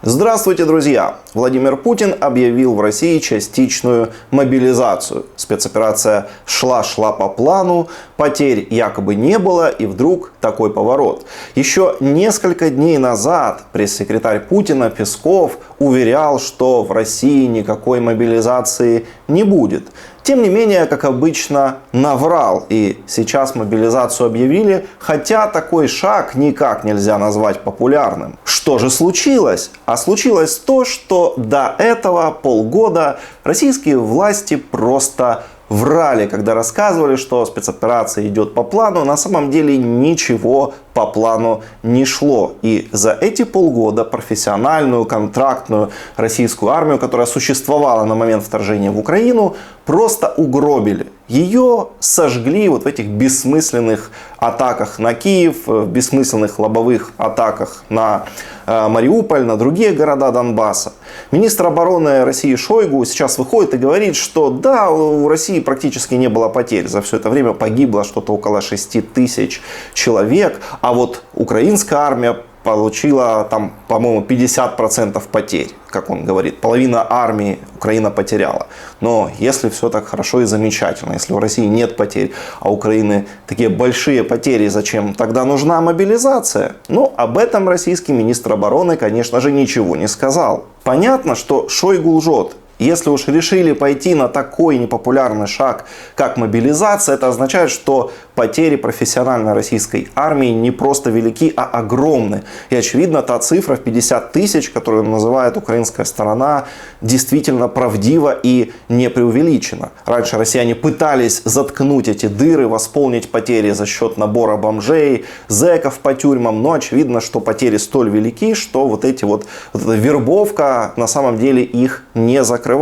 Здравствуйте, друзья! Владимир Путин объявил в России частичную мобилизацию. Спецоперация шла по плану, потерь якобы не было, и вдруг такой поворот. Еще несколько дней назад пресс-секретарь Путина Песков уверял, что в России никакой мобилизации не будет. Тем не менее, как обычно, наврал. И сейчас мобилизацию объявили, хотя такой шаг никак нельзя назвать популярным. Что же случилось? А случилось то, что до этого полгода российские власти просто врали, когда рассказывали, что спецоперация идет по плану. На самом деле ничего по плану не шло. И за эти полгода профессиональную, контрактную российскую армию, которая существовала на момент вторжения в Украину, просто угробили. Ее сожгли вот в этих бессмысленных атаках на Киев, в бессмысленных лобовых атаках на Мариуполь, на другие города Донбасса. Министр обороны России Шойгу сейчас выходит и говорит, что да, у России практически не было потерь. За все это время погибло что-то около 6 тысяч человек. А вот украинская армия получила там, по-моему, 50% потерь, как он говорит. Половина армии Украина потеряла. Но если все так хорошо и замечательно, если у России нет потерь, а у Украины такие большие потери, зачем тогда нужна мобилизация? Ну, об этом российский министр обороны, конечно же, ничего не сказал. Понятно, что Шойгу лжет. Если уж решили пойти на такой непопулярный шаг, как мобилизация, это означает, что потери профессиональной российской армии не просто велики, а огромны. И очевидно, та цифра в 50 тысяч, которую называет украинская сторона, действительно правдива и не преувеличена. Раньше россияне пытались заткнуть эти дыры, восполнить потери за счет набора бомжей, зэков по тюрьмам, но очевидно, что потери столь велики, что вот эта вербовка на самом деле их не закрывает.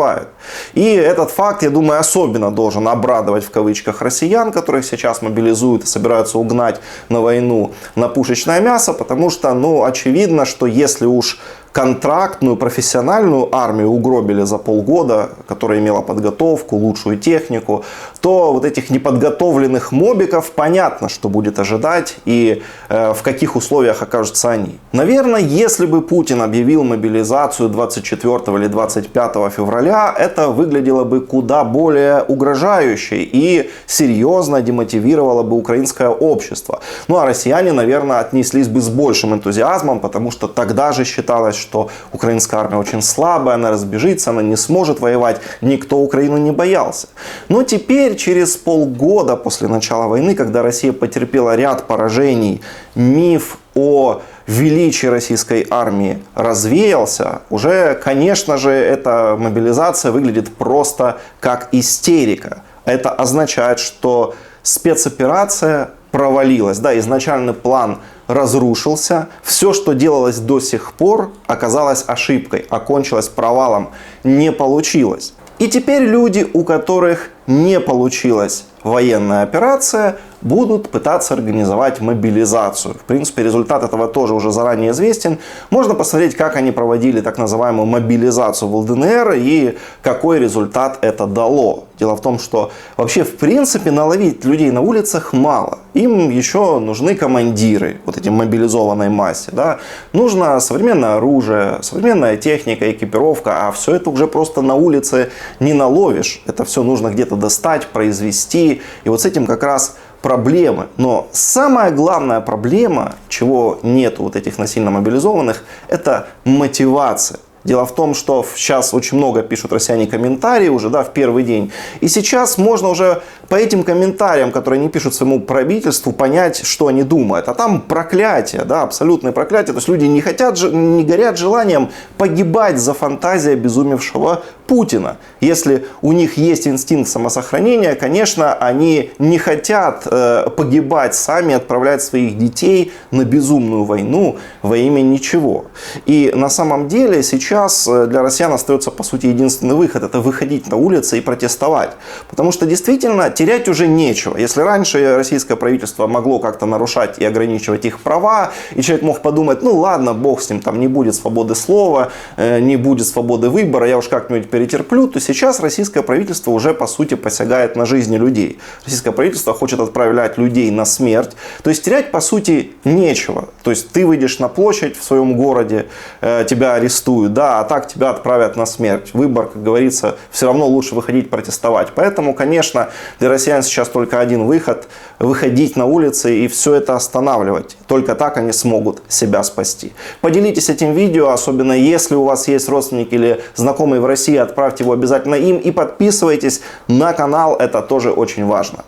И этот факт, я думаю, особенно должен обрадовать в кавычках россиян, которых сейчас мобилизуют и собираются угнать на войну на пушечное мясо, потому что, очевидно, что если уж контрактную, профессиональную армию угробили за полгода, которая имела подготовку, лучшую технику, то вот этих неподготовленных мобиков понятно, что будет ожидать и в каких условиях окажутся они. Наверное, если бы Путин объявил мобилизацию 24 или 25 февраля, это выглядело бы куда более угрожающе и серьезно демотивировало бы украинское общество. Ну а россияне, наверное, отнеслись бы с большим энтузиазмом, потому что тогда же считалось, что украинская армия очень слабая, она разбежится, она не сможет воевать, никто Украину не боялся. Но теперь, через полгода после начала войны, когда Россия потерпела ряд поражений, миф о величии российской армии развеялся, уже, конечно же, эта мобилизация выглядит просто как истерика. Это означает, что спецоперация провалилась. Да, изначальный план разрушился. Все, что делалось до сих пор, оказалось ошибкой, окончилось провалом, не получилось. И теперь люди, у которых не получилась военная операция, будут пытаться организовать мобилизацию. В принципе, результат этого тоже уже заранее известен. Можно посмотреть, как они проводили так называемую мобилизацию в ЛДНР и какой результат это дало. Дело в том, что вообще, в принципе, наловить людей на улицах мало. Им еще нужны командиры, вот эти мобилизованной массе. Да? Нужно современное оружие, современная техника, экипировка, а все это уже просто на улице не наловишь. Это все нужно где-то достать, произвести. И вот с этим как раз проблемы. Но самая главная проблема, чего нет у вот этих насильно мобилизованных, это мотивация. Дело в том, что сейчас очень много пишут россияне комментарии уже, да, в первый день. И сейчас можно уже по этим комментариям, которые они пишут своему правительству, понять, что они думают. А там проклятие, да, абсолютное проклятие. То есть люди не горят желанием погибать за фантазией обезумевшего Путина. Если у них есть инстинкт самосохранения, конечно, они не хотят погибать сами, отправлять своих детей на безумную войну во имя ничего. И на самом деле сейчас для россиян остается, по сути, единственный выход. Это выходить на улицы и протестовать. Потому что действительно терять уже нечего. Если раньше российское правительство могло как-то нарушать и ограничивать их права, и человек мог подумать, ну ладно, бог с ним, там не будет свободы слова, не будет свободы выбора, я уж как-нибудь перетерплю, то сейчас российское правительство уже по сути посягает на жизни людей. Российское правительство хочет отправлять людей на смерть. То есть терять по сути нечего. То есть ты выйдешь на площадь в своем городе, тебя арестуют, да, а так тебя отправят на смерть. Выбор, как говорится, все равно лучше выходить протестовать. Поэтому, конечно, для россиян сейчас только один выход – выходить на улицы и все это останавливать. Только так они смогут себя спасти. Поделитесь этим видео, особенно если у вас есть родственники или знакомые в России, отправьте его обязательно им и подписывайтесь на канал, это тоже очень важно.